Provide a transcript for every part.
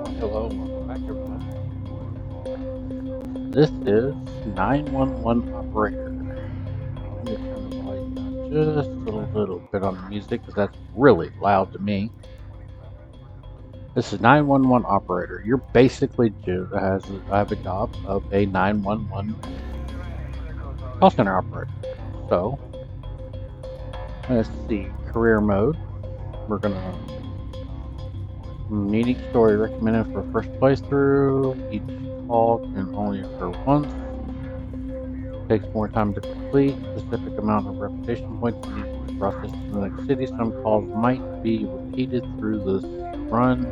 Hello, welcome back, everyone. This is 911 Operator. Let me turn the volume down just a little bit on the music because that's really loud to me. This is 911 Operator. You're basically I have a job of a 911 call center operator. So, let's see, career mode. We're gonna unique story recommended for first playthrough. Each call can only occur once. Takes more time to complete. Specific amount of reputation points need to be processed in the next city. Some calls might be repeated through this run.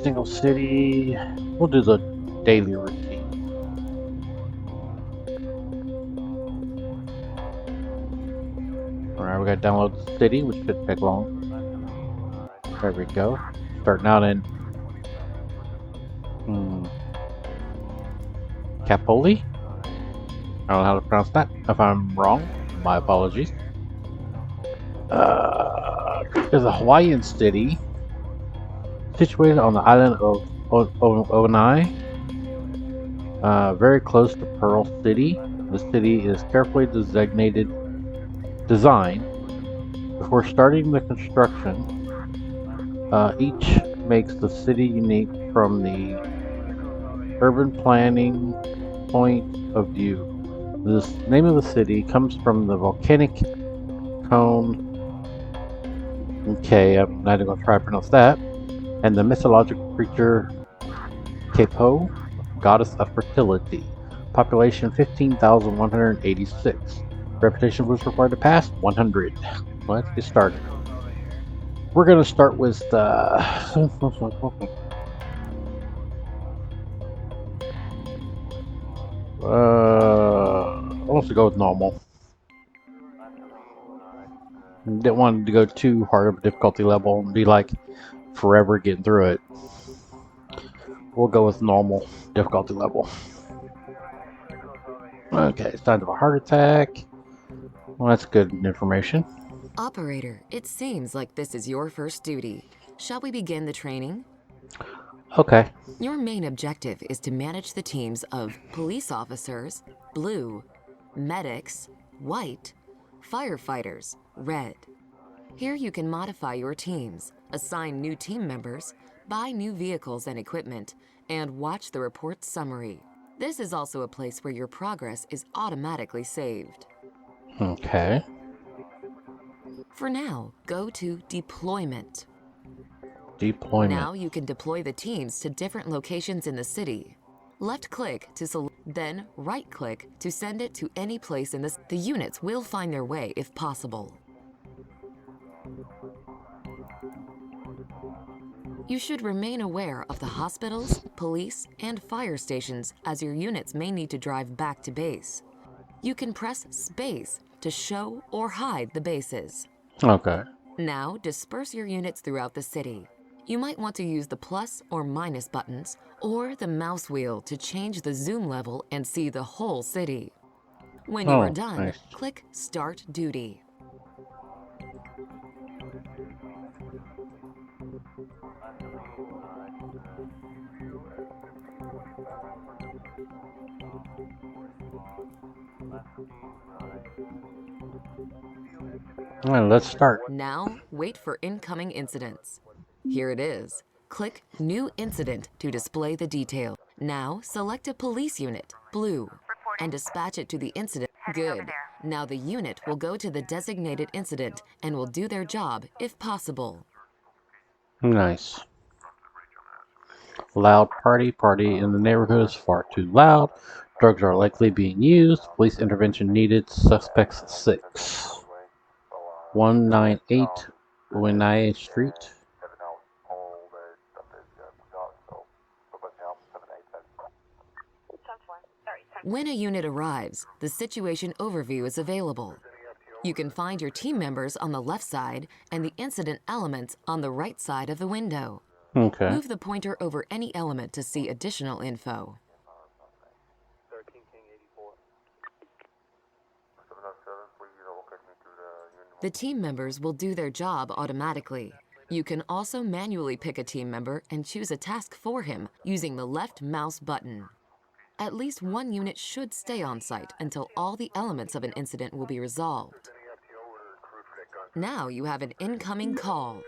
Single city. We'll do the daily routine. Alright, we gotta download the city, which shouldn't take long. There we go. Starting out in Capoli. I don't know how to pronounce that. If I'm wrong, my apologies. There's a Hawaiian city situated on the island of Onai, very close to Pearl City. The city is carefully designed before starting the construction. Each makes the city unique from the urban planning point of view. The name of the city comes from the volcanic cone. Okay, I'm not even going to try to pronounce that. And the mythological creature Kepo, goddess of fertility. Population 15,186. Reputation was required to pass 100. Well, let's get started. We're going to start with I want to go with normal. Didn't want to go too hard of a difficulty level and be like forever getting through it. We'll go with normal difficulty level. Okay, signs of a heart attack. Well, that's good information. Operator, it seems like this is your first duty. Shall we begin the training? Okay. Your main objective is to manage the teams of police officers, blue, medics, white, firefighters, red. Here you can modify your teams, assign new team members, buy new vehicles and equipment, and watch the report summary. This is also a place where your progress is automatically saved. Okay. For now, go to Deployment. Deployment. Now you can deploy the teams to different locations in the city. Left-click to select, then right-click to send it to any place in this. The units will find their way if possible. You should remain aware of the hospitals, police, and fire stations as your units may need to drive back to base. You can press space to show or hide the bases. Okay. Now disperse your units throughout the city. You might want to use the plus or minus buttons or the mouse wheel to change the zoom level and see the whole city. When you are done, nice. click Start Duty. Alright, let's start. Now, wait for incoming incidents. Here it is. Click New Incident to display the detail. Now, select a police unit, blue, and dispatch it to the incident. Good. Now the unit will go to the designated incident and will do their job if possible. Nice. Loud party. Party in the neighborhood is far too loud. Drugs are likely being used. Police intervention needed. Suspects 6. 198 Winaya Street. When a unit arrives, the situation overview is available. You can find your team members on the left side and the incident elements on the right side of the window. Okay. Move the pointer over any element to see additional info. The team members will do their job automatically. You can also manually pick a team member and choose a task for him using the left mouse button. At least one unit should stay on site until all the elements of an incident will be resolved. Now you have an incoming call.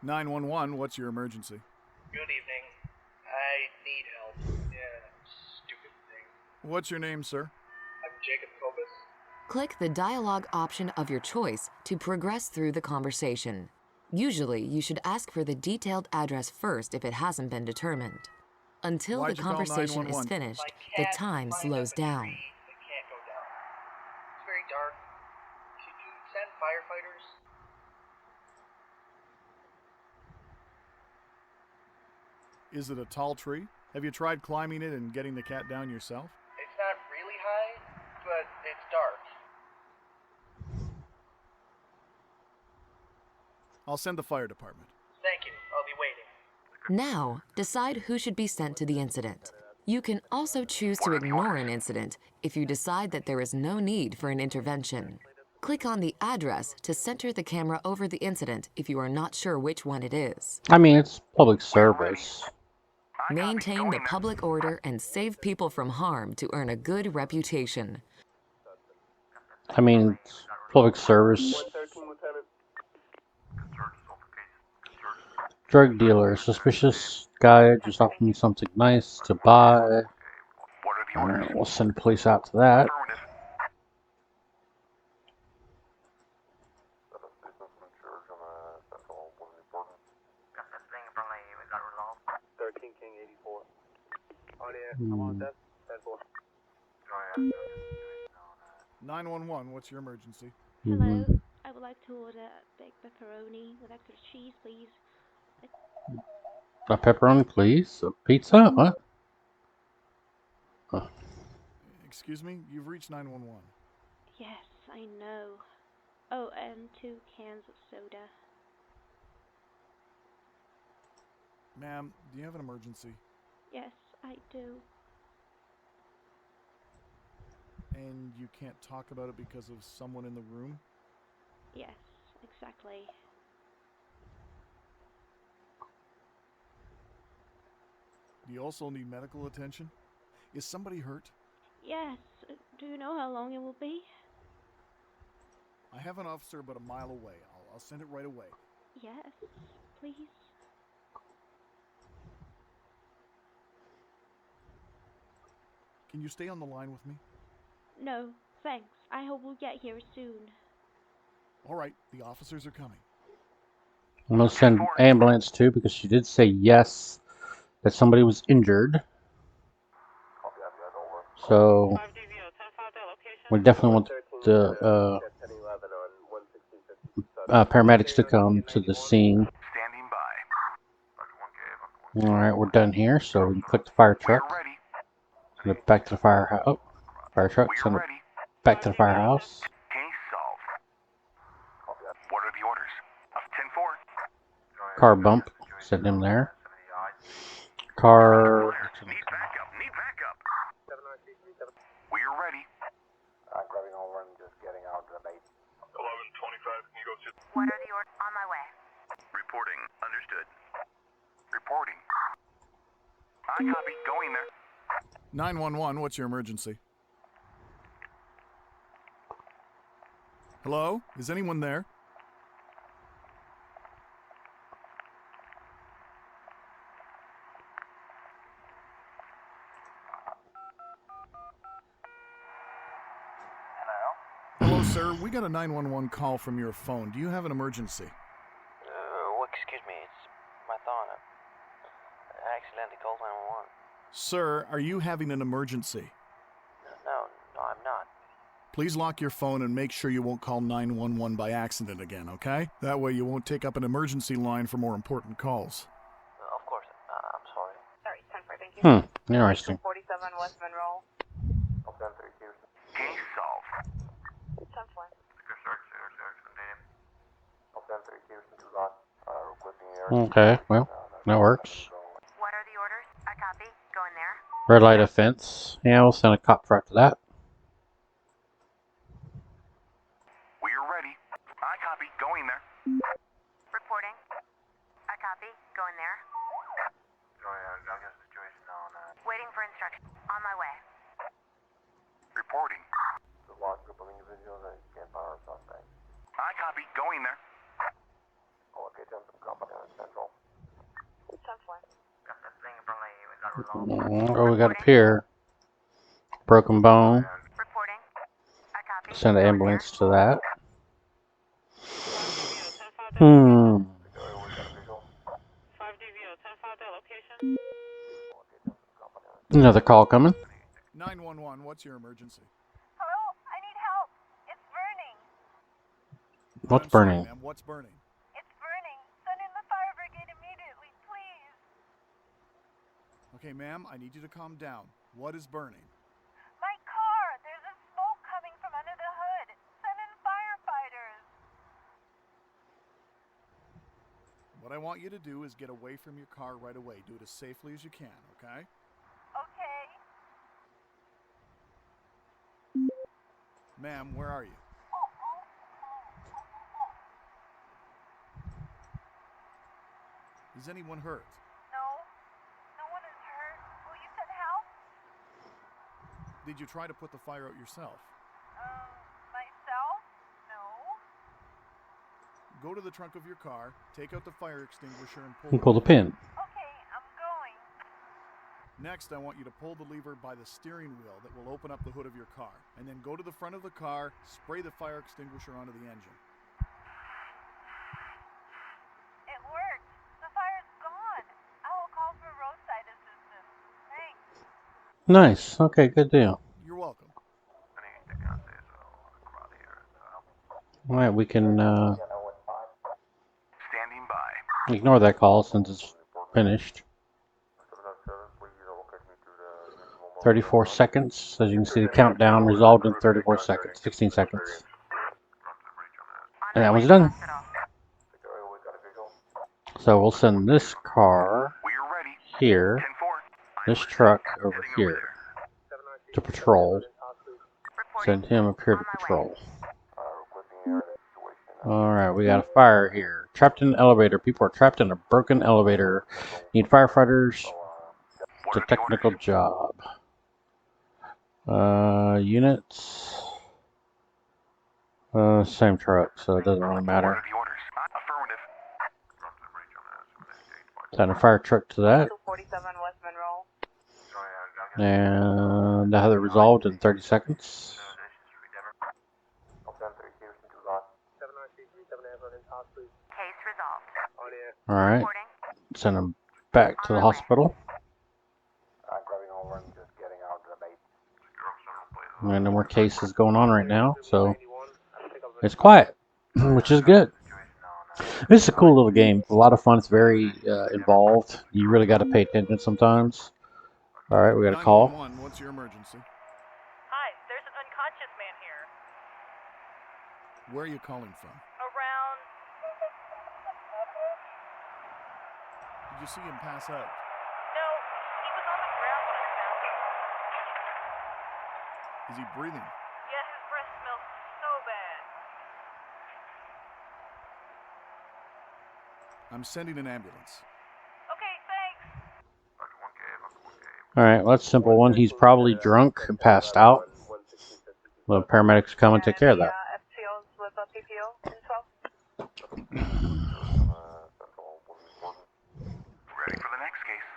911, what's your emergency? Good evening. I need help. Yeah, stupid thing. What's your name, sir? I'm Jacob Kobus. Click the dialogue option of your choice to progress through the conversation. Usually, you should ask for the detailed address first if it hasn't been determined. Until Why'd the you call conversation is 911? finished, My the cat time climbed slows up a down. tree that can't go down. It's very dark. Should you send firefighters? Is it a tall tree? Have you tried climbing it and getting the cat down yourself? It's not really high, but it's dark. I'll send the fire department. Thank you. I'll be waiting. Now, decide who should be sent to the incident. You can also choose to ignore an incident if you decide that there is no need for an intervention. Click on the address to center the camera over the incident if you are not sure which one it is. I mean, it's public service. Maintain the public order and save people from harm to earn a good reputation. I mean, it's public service. Drug dealer, suspicious guy just offered me something nice to buy. Alright, we'll send the police out to that. Hmm. 911, what's your emergency? Hello, I would like to order a big pepperoni with extra cheese, please. A pepperoni, please. A pizza? What? Excuse me, you've reached 911. Yes, I know. Oh, and 2 cans of soda. Ma'am, do you have an emergency? Yes, I do. And you can't talk about it because of someone in the room? Yes, exactly. Do you also need medical attention? Is somebody hurt? Yes, do you know how long it will be? I have an officer about a mile away. I'll send it right away. Yes, please. Can you stay on the line with me? No, thanks. I hope we'll get here soon. All right, the officers are coming. I'm gonna send ambulance too because she did say yes that somebody was injured. So we definitely want the paramedics to come to the scene. All right, we're done here, so we can click the fire truck. Send it back to the firehouse. Oh, fire truck. Send it back to the firehouse. What are the orders? 10-4. Car bump. Send him there. Car. Need backup. Need backup. We're ready. I'm grabbing over and just getting out of the base. 11:25. Can you go to? What are the orders? On my way. Reporting. Understood. Reporting. I copy. Going there. 911, what's your emergency? Hello? Is anyone there? Hello, sir. We got a 911 call from your phone. Do you have an emergency? Excuse me, it's my phone. I accidentally called 911. Sir, are you having an emergency? No, I'm not. Please lock your phone and make sure you won't call 911 by accident again, okay? That way you won't take up an emergency line for more important calls. Of course, I'm sorry. Sorry, 10-4, thank you. Interesting. 47 West Monroe. Case solved. 10-4. Okay, well, that works. What are the orders? I copy. Going there. Red light offense. Yeah, we'll send a cop for after that. We're ready. I copy. Going there. Reporting. Waiting for instructions. On my way. Reporting. The large group of individuals that can't fire a suspect. I copy. Going there. Okay, jump some company on Central. 10-4. Oh, we got a pier. Broken bone. Reporting. I copy. Send an Going there. ambulance to that. 5DVO, 10-5 Hmm. 5DVO, 10-5 that location. Another call coming. 911, what's your emergency? Hello? I need help. It's burning. What's I'm sorry, burning? ma'am. What's burning? It's burning. Send in the fire brigade immediately, please. Okay, ma'am, I need you to calm down. What is burning? My car. There's a smoke coming from under the hood. Send in firefighters. What I want you to do is get away from your car right away. Do it as safely as you can, okay? Okay. Ma'am, where are you? Is anyone hurt? No. No one is hurt. Will you send help? Did you try to put the fire out yourself? Myself? No. Go to the trunk of your car, take out the fire extinguisher, and You pull the pin. Okay, I'm going. Next, I want you to pull the lever by the steering wheel that will open up the hood of your car. And then go to the front of the car, spray the fire extinguisher onto the engine. It worked. The fire's gone. I will call for roadside assistance. Thanks. Nice. Okay, good deal. You're welcome. All right, we can Standing by. ignore that call since it's finished. 34 seconds. As you can see, the countdown resolved in 34 seconds, 16 seconds. And that one's done. So we'll send this car We're ready. here, 10-4. this truck over here to patrol. Send him up here to patrol. Alright, we got a fire here. Trapped in an elevator. People are trapped in a broken elevator. Need firefighters. It's a technical job. Units. Same truck, so it doesn't really matter. Affirmative. Send a fire truck to that. 247 West Monroe. And that had it resolved in 30 seconds. Case resolved. Alright. Send him back to the hospital. And no more cases going on right now, so it's quiet, which is good. This is a cool little game. It's a lot of fun. It's very involved. You really got to pay attention sometimes. All right, we got a call. 911, what's your emergency? Hi, there's an unconscious man here. Where are you calling from? Around... Did you see him pass out? No, he was on the ground when I found him. Is he breathing? Yeah, his breath smells so bad. I'm sending an ambulance. Okay, thanks. All right, well, that's a simple one. He's probably drunk and passed out. The paramedics come and take care of that. FTOs with a PPO in 12. Ready for the next case.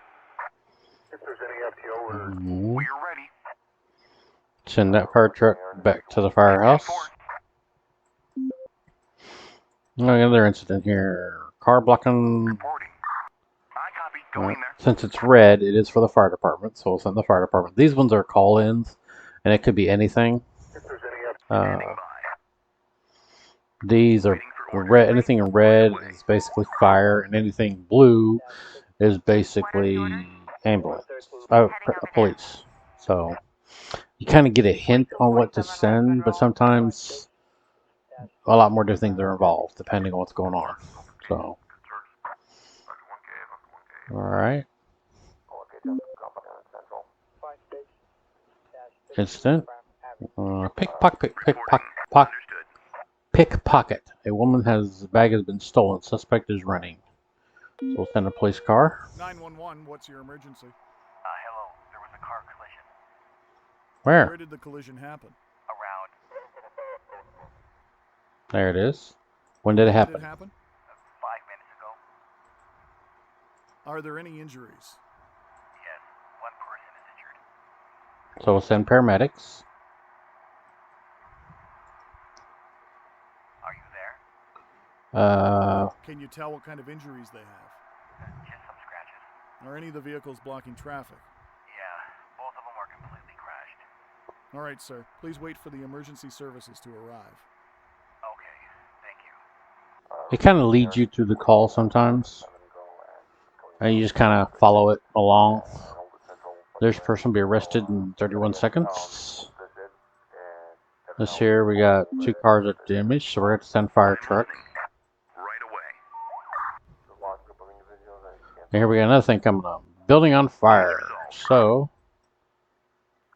If there's any FTO orders, Mhm. we're ready. Send that fire truck back to the firehouse. Another incident here. Car blocking. Reporting. I copy. Going there. Since it's red, it is for the fire department, so we'll send the fire department. These ones are call-ins, and it could be anything. If there's any standing by. These are red. Anything in red is basically fire, and anything blue is basically ambulance, police. So you kind of get a hint on what to send, but sometimes a lot more different things are involved depending on what's going on. So, all right. Incident. Pickpocket. A woman bag has been stolen. Suspect is running. So we'll send a police car. 911, what's your emergency? Hello. There was a car collision. Where? Where did the collision happen? Around There it is. When did it happen? 5 minutes ago. Are there any injuries? Yes, one person is injured. So we'll send paramedics. Are you there? Can you tell what kind of injuries they have? Just some scratches. Are any of the vehicles blocking traffic? Yeah, both of them are completely crashed. All right, sir. Please wait for the emergency services to arrive. Okay, thank you. It kind of leads you through the call sometimes. And you just kind of follow it along. This person will be arrested in 31 seconds. This here, we got 2 cars that damaged, so we're going to send a fire truck. Right away. And here we got another thing coming up. Building on fire. So,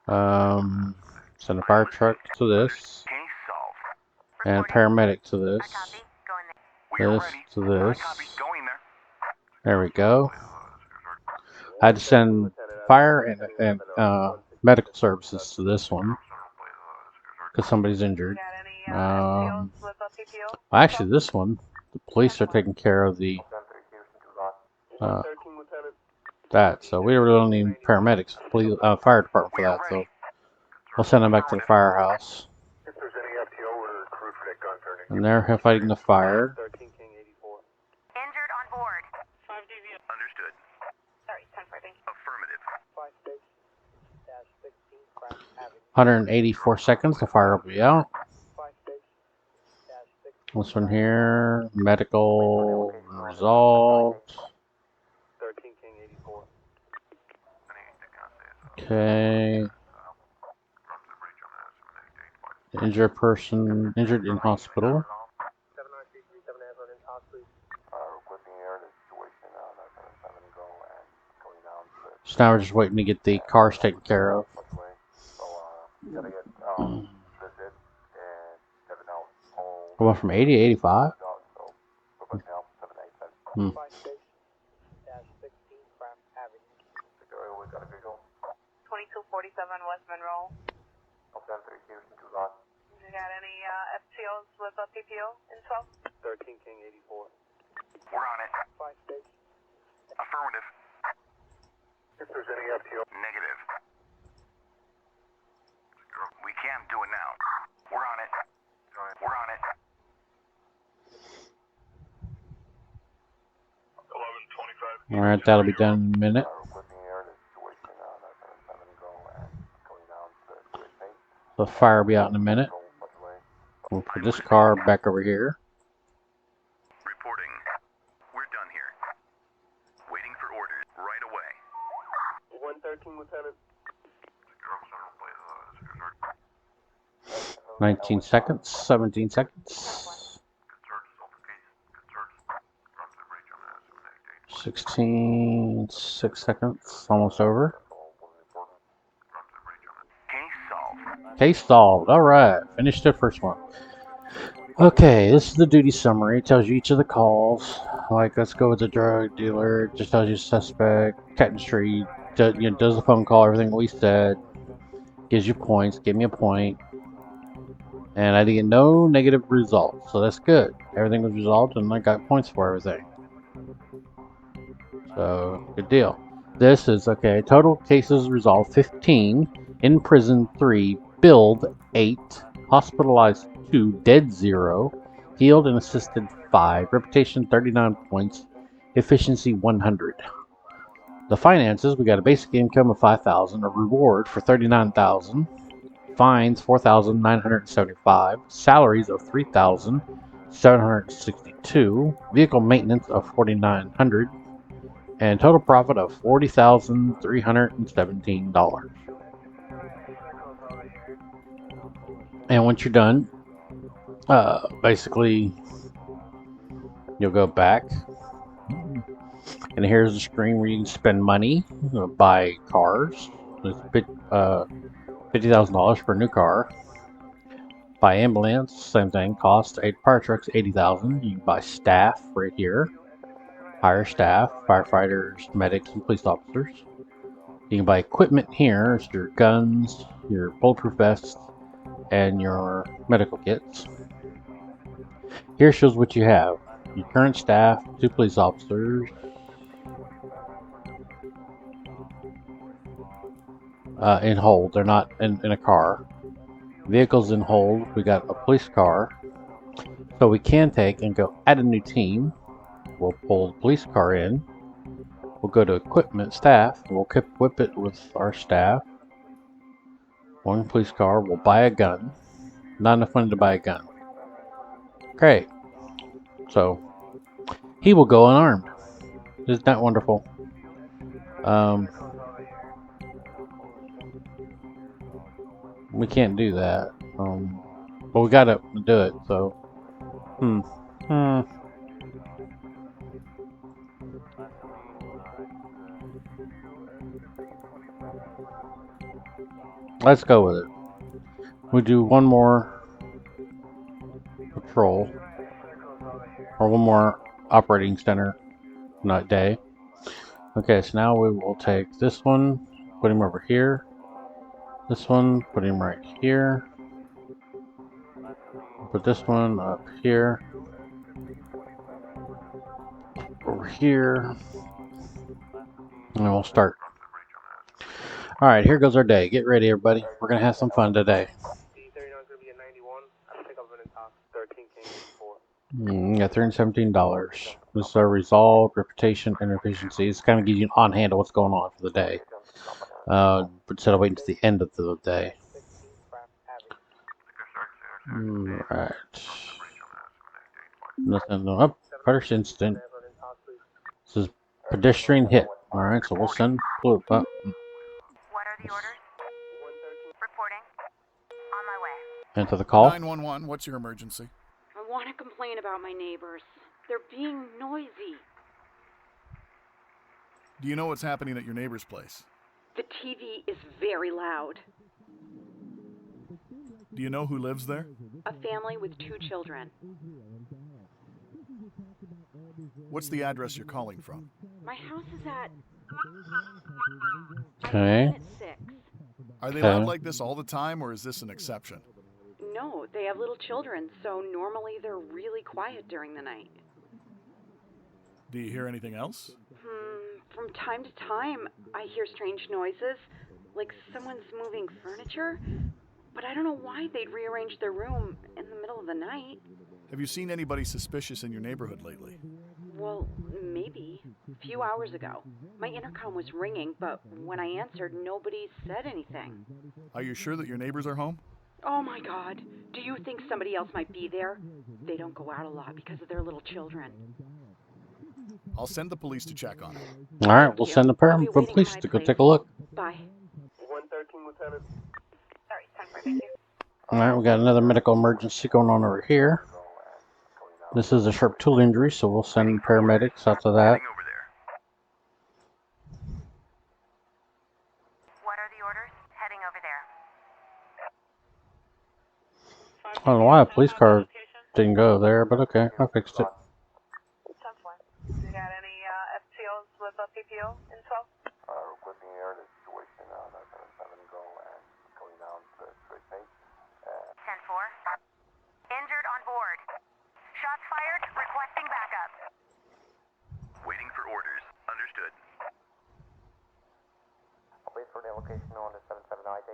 send a fire truck to this. Case solved. And a paramedic to this. We are This ready. to this. Copy. Going there. There we go. I had to send fire and medical services to this one because somebody's injured. Actually, this one, the police are taking care of the that. So we really don't need paramedics, police, fire department for that. So we'll send them back to the firehouse. And they're fighting the fire. Injured on board. Understood. Sorry, 10-4, thank you. Affirmative. 184 seconds, the fire will be out. This one here, medical resolved. Okay. Injured person, injured in hospital. So now we're just waiting to get the cars taken care of. Going from 80 to 85? Hmm. 2247 West Monroe. You got any FTOs with a PPO info? 13 King 84. We're on it. Affirmative. If there's any FTO. Negative. We can't do it now. We're on it. We're on it. 11:25. Alright, that'll be done in a minute. The fire will be out in a minute. We'll put this car back over here. Reporting. We're done here. Waiting for orders right away. 113, Lieutenant. 19 seconds, 17 seconds. 16, 6 seconds, almost over. Case solved. Alright, finished the first one. Okay, this is the duty summary. It tells you each of the calls. Like, let's go with the drug dealer. It just tells you suspect, Catton Street, does the phone call, everything we said. Gives you points, give me a point. And I didn't get no negative results, so that's good. Everything was resolved and I got points for everything. So, good deal. This is, okay, total cases resolved 15, in prison 3, billed 8, hospitalized 2, dead 0, healed and assisted 5, reputation 39 points, efficiency 100. The finances, we got a basic income of 5,000, a reward for 39,000, fines 4,975, salaries of 3,762, vehicle maintenance of 4,900, and total profit of $40,317. And once you're done, basically, you'll go back, and here's the screen where you can spend money, buy cars. There's $50,000 for a new car. Buy ambulance, same thing. Cost 8 fire trucks, $80,000. You can buy staff right here. hire staff, firefighters, medics, and police officers. You can buy equipment here, it's your guns, your bulletproof vests, and your medical kits. Here shows what you have. Your current staff, 2 police officers, in hold. They're not in a car. Vehicles in hold. We got a police car. So we can take and go add a new team. We'll pull the police car in. We'll go to equipment staff. We'll equip it with our staff. 1 police car. We'll buy a gun. Not enough money to buy a gun. Great. So he will go unarmed. Isn't that wonderful? We can't do that. But we gotta do it. So, let's go with it. We do one more patrol, or one more operating center night day. Okay, so now we will take this one, put him over here. This one, put him right here. Put this one up here. Over here. And we'll start. Alright, here goes our day. Get ready, everybody. We're going to have some fun today. Got $317. This is our resolve, reputation, and efficiency. It's kind of gives you an on hand of what's going on for the day. Instead of waiting to the end of the day. Alright. Nothing up. First instant. This is pedestrian hit. Alright, so we'll send blue up. What are the orders? Reporting. On my way. Into the call. 911, what's your emergency? I want to complain about my neighbors. They're being noisy. Do you know what's happening at your neighbor's place? The TV is very loud. Do you know who lives there? A family with 2 children. What's the address you're calling from? My house is at... Okay. At 6. Are they loud like this all the time, or is this an exception? No, they have little children, so normally they're really quiet during the night. Do you hear anything else? From time to time, I hear strange noises, like someone's moving furniture, but I don't know why they'd rearrange their room in the middle of the night. Have you seen anybody suspicious in your neighborhood lately? Well, maybe. A few hours ago. My intercom was ringing, but when I answered, nobody said anything. Are you sure that your neighbors are home? Oh my God. Do you think somebody else might be there? They don't go out a lot because of their little children. I'll send the police to check on it. Alright, we'll send the police to go take a look. Bye. 113, Lieutenant. Sorry, 10-4. Alright, we got another medical emergency going on over here. This is a sharp tool injury, so we'll send paramedics out to that. What are the orders? Heading over there. I don't know why a police car didn't go there, but okay, I fixed it. You got any FTOs with PPO info? Requesting air the situation on 77 go and going down to straight pace. 10-4. Injured on board. Shots fired. Requesting backup. Waiting for orders. Understood. I'll wait for the location on the 77 ID.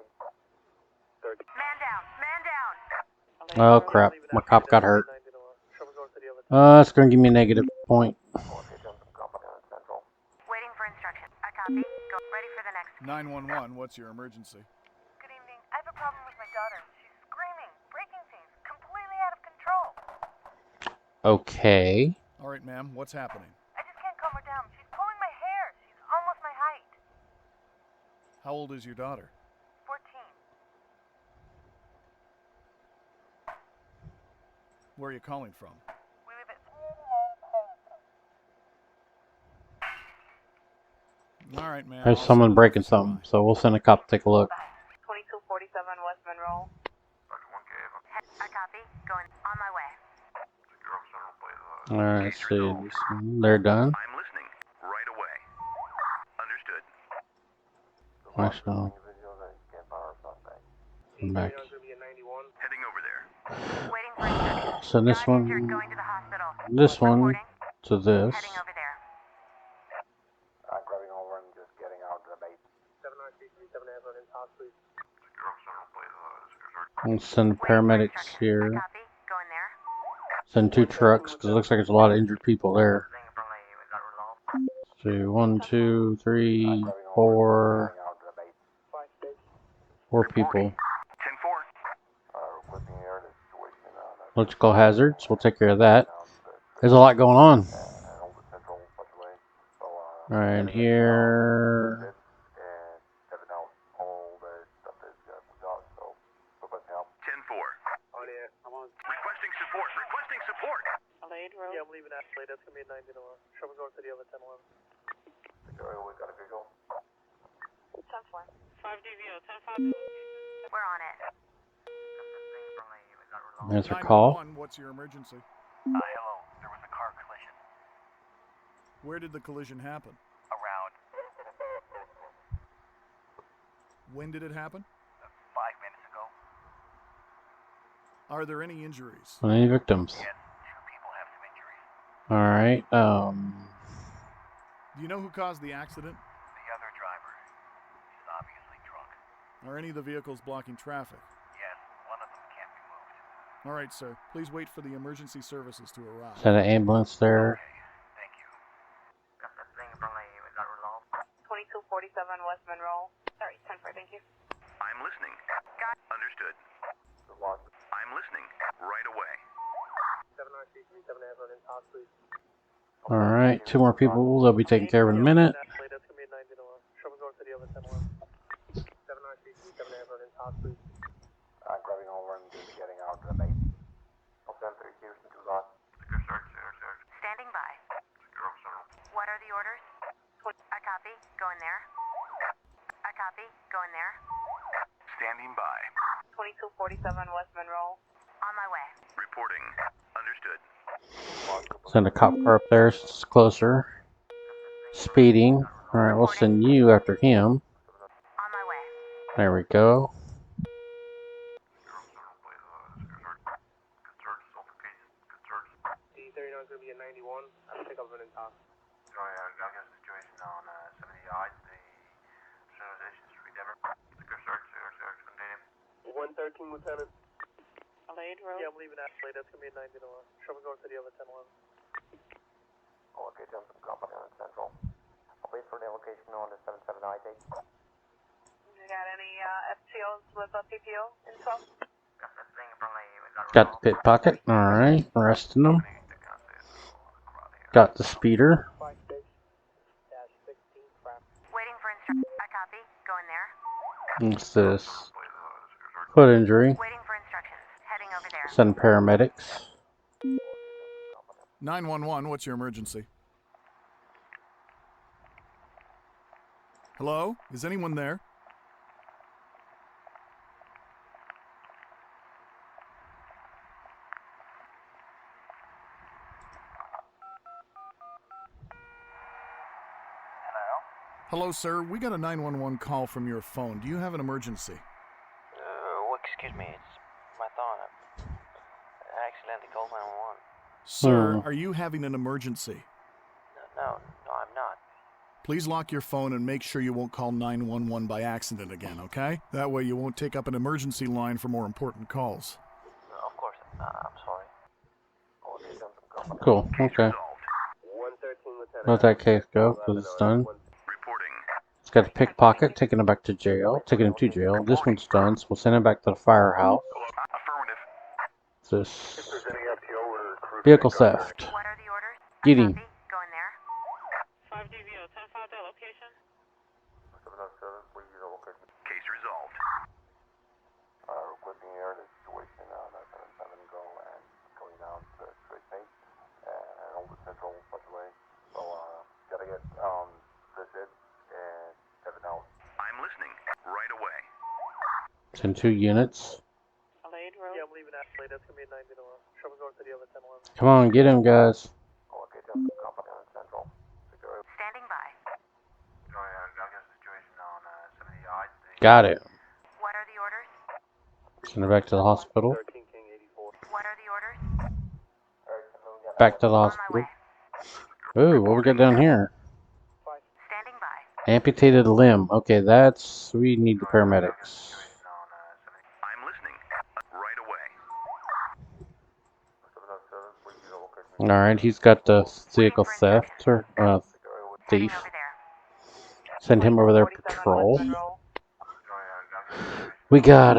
Man down. Man down. Oh crap, my cop got hurt. It's gonna give me a negative point. Waiting for instructions. I copy. Go. Ready for the next. 911, what's your emergency? Good evening. I have a problem with my daughter. She's screaming, breaking things, completely out of control. Okay. All right, ma'am, what's happening? I just can't calm her down. She's pulling my hair. She's almost my height. How old is your daughter? 14. Where are you calling from? We live at... All right, ma'am. There's someone breaking something, so we'll send a cop to take a look. 2247 West Monroe. I copy. Going on my way. Alright, let's see. They're done. I'm Actually, I'm back. Heading over there. Waiting for instructions. So this Got injured one, going to the hospital. this one Reporting. to this. Heading over there. Grabbing over and just getting out of the base. 79337 in top, please. And send Waiting for paramedics instructions. I here. copy. Going there. Send 2 trucks because it looks like there's a lot of injured people there. So 1, 2, 3, 4, 4 people. 10-4. Requesting air situation on Electrical hazards. We'll take care of that. There's a lot going on. Right here. all the stuff that we got, so requesting help. 10-4. Oh yeah, I'm on. Requesting support. Requesting support. Adelaide Road? Yeah, I'm leaving Adelaide. That's gonna be a 90 to 1. Show me going to the other 10-11. We got a visual. 10-4. 5DVO, 10-5. We're on it. There's a call. 911, what's your emergency? Hello. There was a car collision. Where did the collision happen? Around When did it happen? 5 minutes ago. Are there any injuries? Any victims? Yes, 2 people have some injuries. Alright, Do you know who caused the accident? The other driver is obviously drunk. Are any of the vehicles blocking traffic? Yes, one of them can't be moved. All right, sir. Please wait for the emergency services to arrive. send an ambulance there. Okay, thank you. 2247 West Monroe. Sorry, 10-4, thank you. I'm listening. Understood. I'm listening. Right away. 79337 in top, please. Alright, 2 more people they'll be taken care of in a minute. Adelaide, that's gonna be a 90 to 1. Show me going to the other 10-11. 79337 in top, please. Grabbing over and just getting out of the base. 10-3 Houston to God. Standing by. What are the orders? I copy. Going there. I copy. Going there. Standing by. 2247 West Monroe. On my way. Reporting. Understood. Send a cop car up there so it's closer. Speeding. Alright, we'll send you after him. On my way. There we go. D39 is gonna be a 91. I'll pick up an in top. I got a situation on 70 yards. The civilization street ever. Continue. 113 Lieutenant. Adelaide Road? Yeah, I'm leaving Adelaide. That's gonna be a 90 to 1. Show me going to the other 10-11. Oh, okay, jump some company on Central. I'll wait for the location on the 77 ID. You got any FTOs with PPO info? Got the pickpocket. Alright, arresting them. Got the speeder. 56-16 Waiting for instructions. I copy. Going there. What's this? Foot injury. Waiting for instructions. Heading over there. Send paramedics. 911, what's your emergency? Hello? Is anyone there? Hello, sir. We got a 911 call from your phone. Do you have an emergency? Excuse me, it's my thought. I accidentally called 911. Sir, are you having an emergency? No, I'm not. Please lock your phone and make sure you won't call 911 by accident again, okay? That way you won't take up an emergency line for more important calls. Of course, I'm sorry. Cool, okay. 113 Lieutenant. Let that case go because it's done. It's got a pickpocket, taking him back to jail, taking him to jail. This one's done, so we'll send him back to the firehouse. This vehicle theft. What are the orders? Get I him. copy. Going there. 5DVO, 10-5, that location? Case resolved. Requesting air the situation on 77 go and going down to straight pace and over Central Budway. So gotta get visit and heaven out. I'm listening right away. Send 2 units. Adelaide Road? Yeah, I'm leaving Adelaide. That's gonna be a 90 to 1. Show me going to the other 10-11. Come on, get him, guys. Oh, okay, jump some company on Central. Standing by. I got a situation on 70 Got it. What are the orders? Send her back to the hospital. 13 King 84. What are the orders? Back to the On my hospital. way. Ooh, what we got down here? Standing by. Amputated limb. Okay, that's... we need the paramedics. I'm listening. Right away. Alright, he's got the vehicle theft, or, Heading thief. over there. Send him over there patrol. We got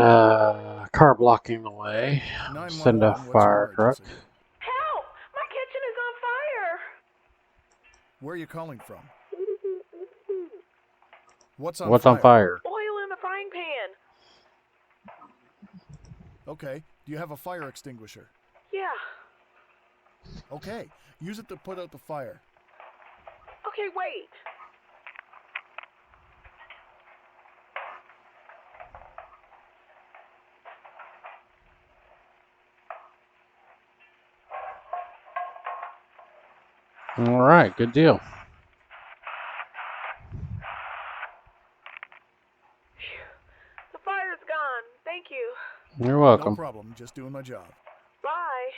car blocking the way. Send a 911, what's your fire truck. emergency? Help! My kitchen is on fire! Where are you calling from? What's on What's fire? on fire? Oil in the frying pan. Okay. Do you have a fire extinguisher? Yeah. Okay. Use it to put out the fire. Okay, wait. Alright, good deal. The fire's gone. Thank you. You're No welcome. problem. Just doing my job. Bye.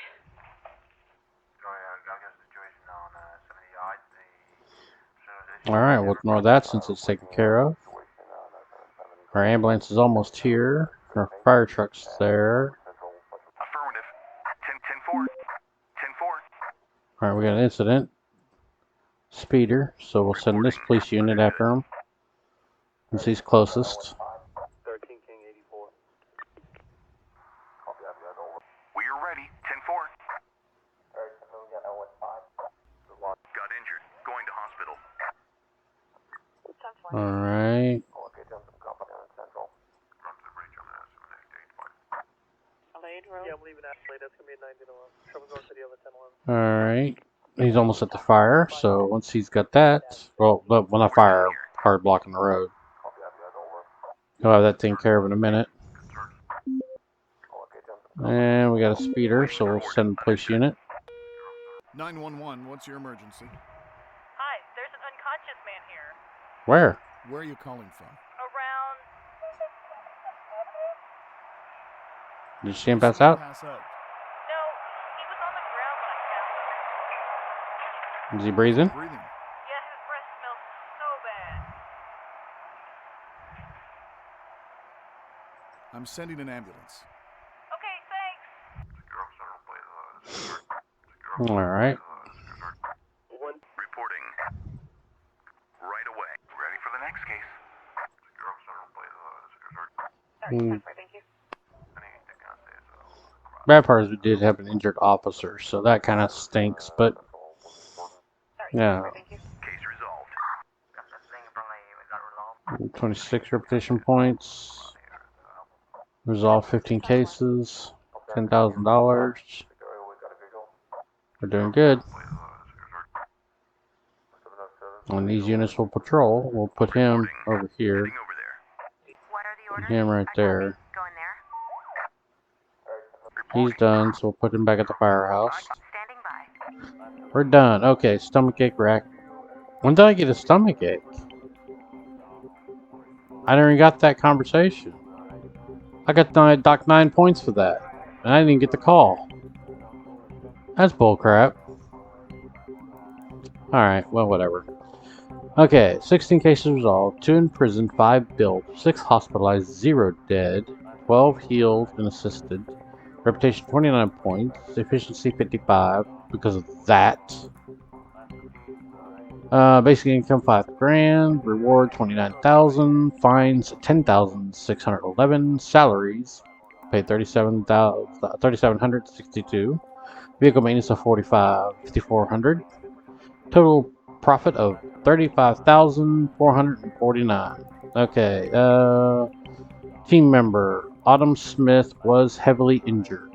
Alright, we'll ignore that since it's taken care of. Our ambulance is almost here. Our fire truck's there. Affirmative. 10-4. 10-4. Alright, we got an incident. Speeder, so we'll send this police unit after him. Since he's closest. 13 King 84. We are ready. 10-4. Got injured. Going to hospital. Alright. Yeah, I'm leaving Ashley. That's going to be a 90 to 1. Trouble going to the other 10-11. Alright. He's almost at the fire, so once he's got that, well, not fire, car blocking the road. He'll have that taken care of in a minute. And we got a speeder, so we'll send the police unit. 911, what's your emergency? Hi, there's an unconscious man here. Where? Where are you calling from? Around... Did you see him Did pass someone out? pass out? No, he was on the ground when I found him. Is he breathing? Breathing. Yeah, his breath smells so bad. I'm sending an ambulance. Okay, thanks. Alright. Reporting. Right away. Ready for the next case. Thank you. Bad part is we did have an injured officer, so that kind of stinks, but yeah. Case resolved. 26 repetition points. Resolve 15 cases. $10,000. We're doing good. When these units will patrol, we'll put him over here. Heading over there. What are the orders? Him right there. Go in there. He's done, so we'll put him back at the firehouse. Standing by. We're done. Okay, stomachache rack. When did I get a stomachache? I never even got that conversation. I got docked 9 points for that. And I didn't even get the call. That's bullcrap. Alright, well, whatever. Okay, 16 cases resolved, 2 in prison, 5 billed, 6 hospitalized, 0 dead, 12 healed and assisted. Reputation 29 points, efficiency 55 because of that. Basic income 5 grand, reward 29,000, fines 10,611, salaries paid 3,762, vehicle maintenance of 5,400, total profit of 35,449. Okay, team member Autumn Smith was heavily injured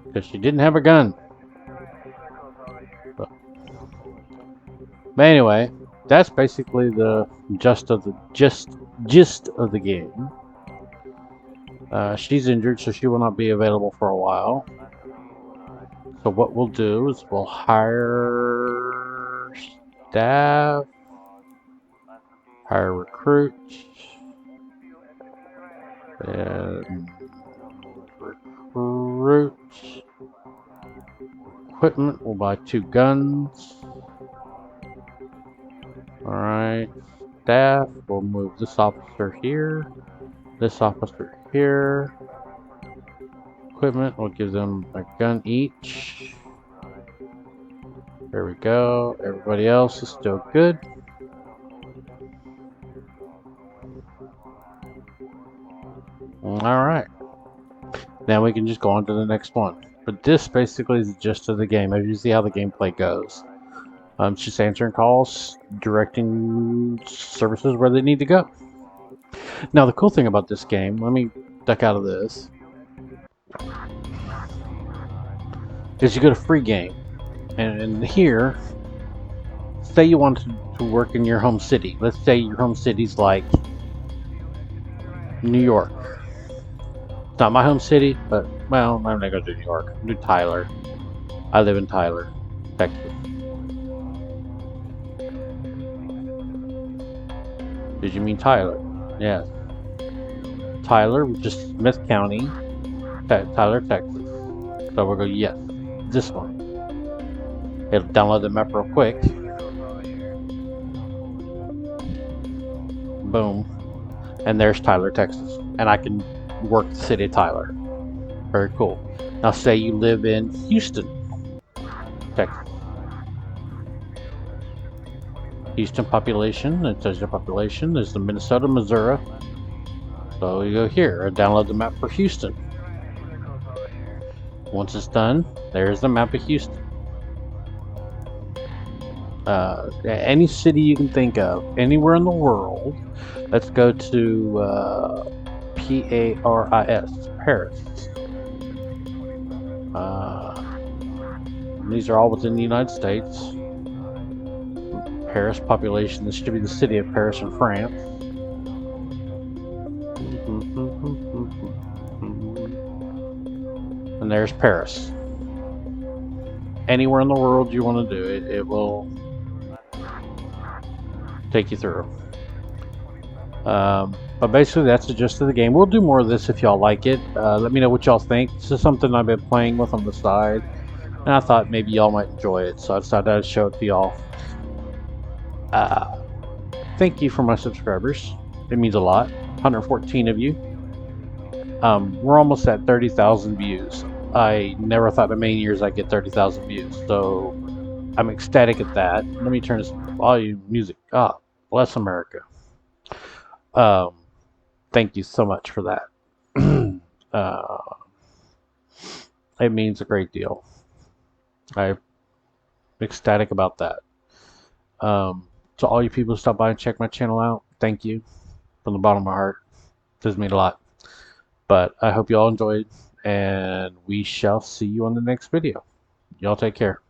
because she didn't have a gun. But anyway, that's basically the gist of the game. She's injured, so she will not be available for a while. So what we'll do is we'll hire staff, hire recruits, And recruit. Equipment, we'll buy 2 guns. Alright. Staff, we'll move this officer here. This officer here. Equipment, we'll give them a gun each. There we go. Everybody else is still good. Alright. Now we can just go on to the next one. But this basically is the gist of the game. As you see how the gameplay goes. It's just answering calls, directing services where they need to go. Now the cool thing about this game, let me duck out of this, is you go to free game. And here, say you want to work in your home city. Let's say your home city's like New York. It's not my home city, but, well, I'm not going to do New York. I'll do Tyler. I live in Tyler, Texas. Did you mean Tyler? Yes. Tyler, which is Smith County, Tyler, Texas. So we'll go, yes, this one. It'll download the map real quick. Boom. And there's Tyler, Texas. And I can work the city of Tyler. Very cool. Now say you live in Houston, Texas. Houston population, it says your population. There's the Minnesota, Missouri. So you go here and download the map for Houston. Once it's done, there's the map of Houston. Any city you can think of, anywhere in the world. Let's go to Paris, Paris. These are all within the United States. Paris population, this should be the city of Paris in France. And there's Paris. Anywhere in the world you want to do it, it will take you through. But basically that's the gist of the game. We'll do more of this if y'all like it. Let me know what y'all think. This is something I've been playing with on the side, and I thought maybe y'all might enjoy it, so I decided I'd show it to y'all. Thank you for my subscribers. It means a lot. 114 of you. We're almost at 30,000 views. I never thought in a million years I'd get 30,000 views, so I'm ecstatic at that. Let me turn this volume music up. Bless America. Thank you so much for that. It means a great deal. I'm ecstatic about that. To all you people who stop by and check my channel out, thank you from the bottom of my heart. It does mean a lot. But I hope you all enjoyed, and we shall see you on the next video. Y'all take care.